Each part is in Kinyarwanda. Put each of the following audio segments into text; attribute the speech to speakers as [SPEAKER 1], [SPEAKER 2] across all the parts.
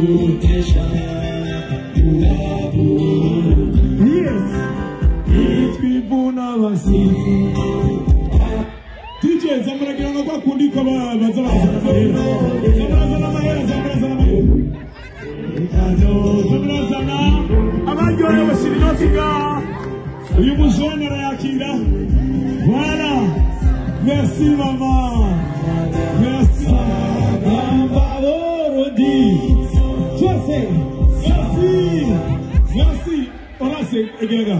[SPEAKER 1] Yes. DJ, zamura kiranga kwa kundi kwa bazala abajoye bashirinotiga uyu mujone arayakira. Voilà. Merci maman. Merci. Rodi. Merci. Merci. Voilà, c'est Egega.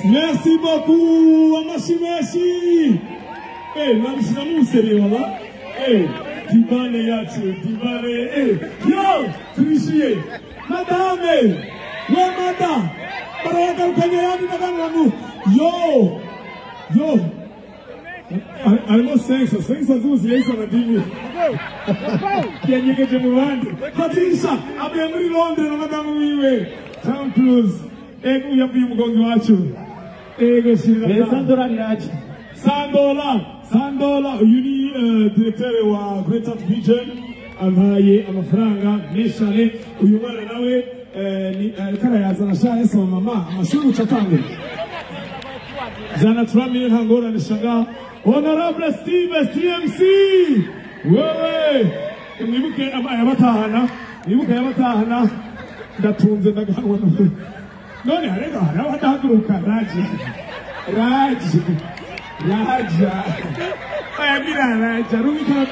[SPEAKER 1] Merci beaucoup, Amashimeshi. Eh, Namishinamu sérieux là. Eh, Tibane Yachi, Tibane. Eh, yo, Trichier. Madame. Ouais, madame. Paraka Kanyayani Nagamu. Yo. Almost 512 years on a TV. Can you get him around? Patricia, I'll be in London, Madame Wiwe. Tom Cruise. Ego ya bimu gongi wachu. Ego shira. Sandola, uni director wa Greater Vision. Amaye, amafaranga, meshale, uyumara nawe ni kara yazana shaye so mama, amashuru chatangu. Zana Trami hangora nishangaa. Honorable Steve TMC. Wewe. Nibuke yabatahana. Ndatunze ndagahanwa. None harega harabahaguruka Raja. Ayabira Raja. Rumika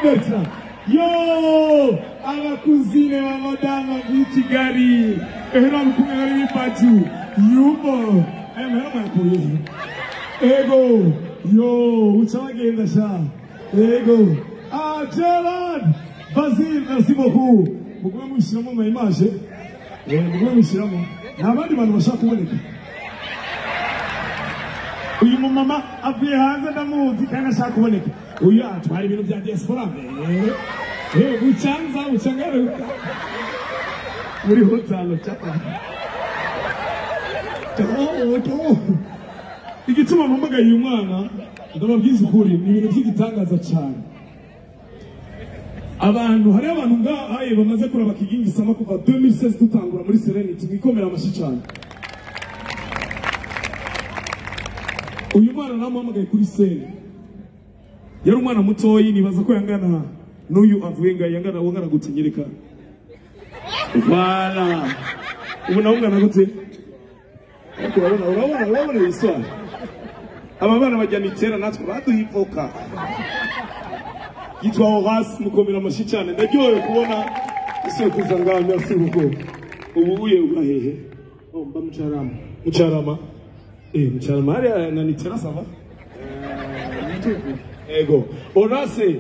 [SPEAKER 1] Bertrand. Yo! Abakuzine wa madama b'Kigali. Ehera mukumwe bari paju. Yubo. Ego, yo, uchagenda sha. Ego, Gerard, Basil, merci beaucoup. Mugwe mushiramo ma image. Mugwe mushiramo. Nabandi bantu bashaka kuboneka. Uyu mama avuye hanze ndamuzi kandi ashaka kuboneka. Uyu atwara ibintu bya diaspora. Uchangaruka. Muri hotalo chapa. Igituma mpamagaye uyu mwana ndababwiza ukuri ni ibintu by'igitangaza cyane. Abantu hari abantu ngahaye bamaze kuraba kigingisama kuva 2016 dutangura muri Serenity mwikomera amashi cyane. Uyu mwana namuhamagaye kuri sene. Yari umwana mutoyi nibaza ko yangana n'uyu avuye yangana wangana gutinyereka. Voilà. Ubu nawungana gute? Urabona iswa. Aba bana bajyana itera natwe baduhivoka. Yitwa Horace mukomera amashi cyane. Ndaryoye kubona ise kuzanga merci beaucoup. Ubuye urahehe. Mba Mucarama. Mucarama ari na nitera sava. Ego. Horace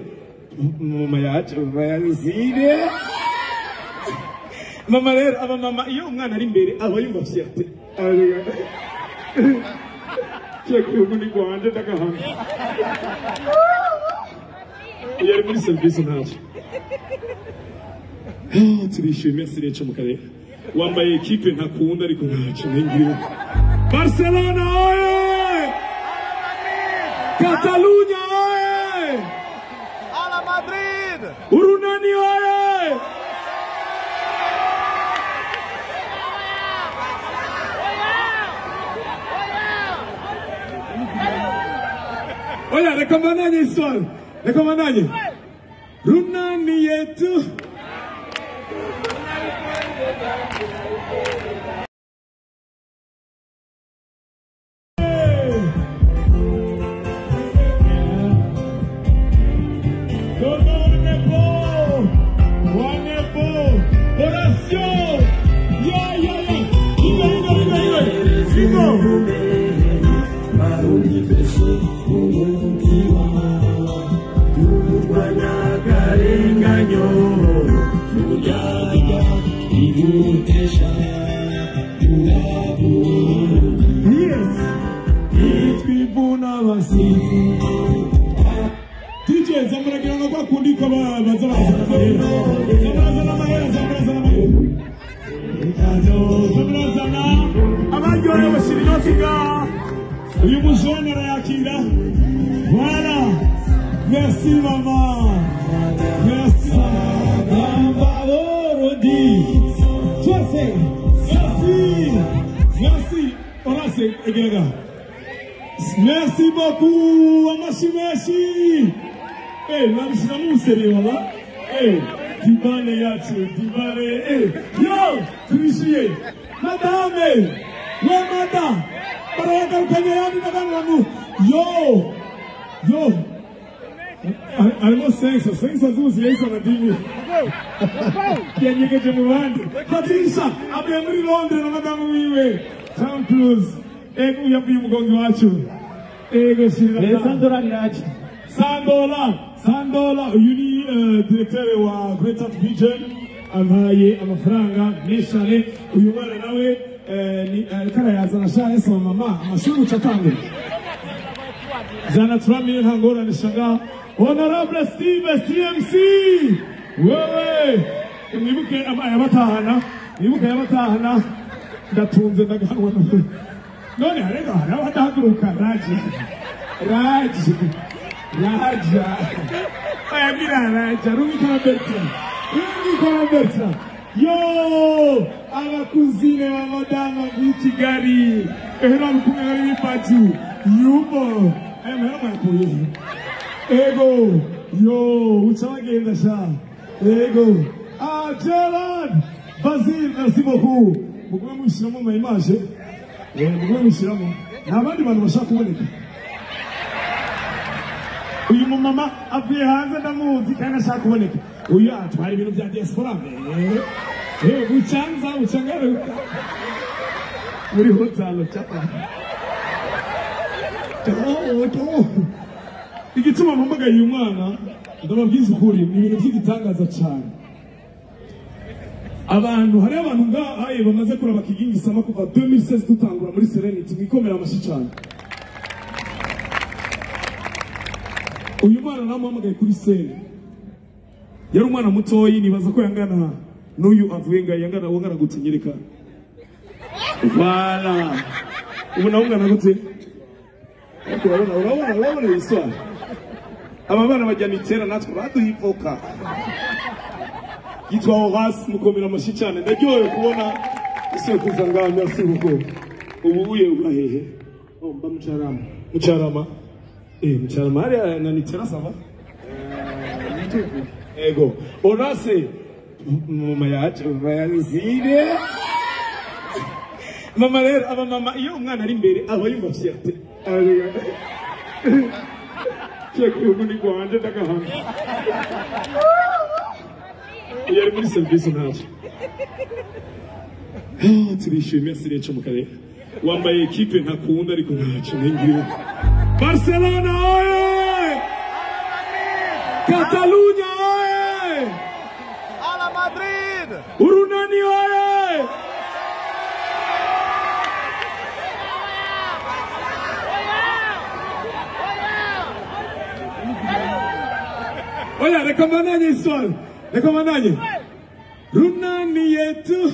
[SPEAKER 1] mama yacu bayazire. Mama rero aba mama iyo umwana ari imbere aba yumva fierté. Check you muri Rwanda ndagahanga. Yari muri service ntaje. Turishimye merci mu karere. Wambaye equipe ntakunda ariko ntaje ningire. Barcelona oye! Catalunya oye!
[SPEAKER 2] Ala Madrid!
[SPEAKER 1] Urunani oye! Oya, rekomandanye iswali. Rekomandanye. Runani yetu. DJ, zamura kiranga kwa kundi kwa bazala. Abajoye bashirinotiga uyu mujone arayakira. Voilà. Merci maman. Merci. c'est égal. Merci beaucoup, Amashi Mashi. Eh, Namishinamu sérieux là. Eh, Tibane Yachi, Tibane. Eh, yo, Trichier. Madame, madame. Para Kanyayani Nagamu. Yo. Almost 5 azuzi yaisa madini. Kianyike Jamuvandi. Patricia, abemri Londres na madamu wiwe. Tom Cruise. Ego yapi mgongi wacho. Ego shira.
[SPEAKER 2] Sandola nyachi.
[SPEAKER 1] Sandola, uni director wa Greater Vision. Amaye amafaranga neshale uyu mwana nawe ni kara yazana sha esa mama amashuru chatangu. Zana 3 million hangora nishaga. Honorable Steve TMC. Wewe nibuke abatahana ndatunze ndagahanwa none arega abadahaguruka Raja ayagira Raja rumikana Bertrand yo abakuzine ba madama b'Kigali ehera rukumwe n'ipatu yubo mama koye ego yo uchagenda sha ego Gerard Basile merci beaucoup mugwe mushiramo ma image mugwe mushiramo nabandi bantu bashaka kuboneka uyu mama avuye hanze ndamuzi kandi ashaka kuboneka uyu atwara ibintu bya diaspora uchangaruka muri hotalo chapa igituma mpamagaye uyu mwana ndababwiza ukuri ni ibintu by'igitangaza cyane. Hari abantu ngaha bamaze kuraba kigingi sama kuva 2016 dutangura muri Serenity mwikomera amashi cyane. Uyu mwana namuhamagaye kuri sene yari umwana mutoyi nibaza ko yangana n'uyu avuye nga yangana wongana gutinyereka voilà ubu nawungana gute urabona iswa aba bana bajyana itera natwe baduhivoka yitwa Horace mukomera amashi cyane ndaryoye kubona ese kuza ngaho merci beaucoup ubu uye ubahehe mba mucarama mucarama hari na nitera sava ego Horace mama yacu bayazire mama rero aba mama iyo umwana ari imbere aba yumva fierté Check you when you go under the gun. Yari muri service naje. Tubishyuye merci rero mukare. Wambaye equipe ntakunda ariko ntacu nengire. Barcelona oye! Catalunya oye!
[SPEAKER 2] Ala Madrid!
[SPEAKER 1] Urunani oye! Oya, rekomandanye swali. Rekomandanye. Runani yetu.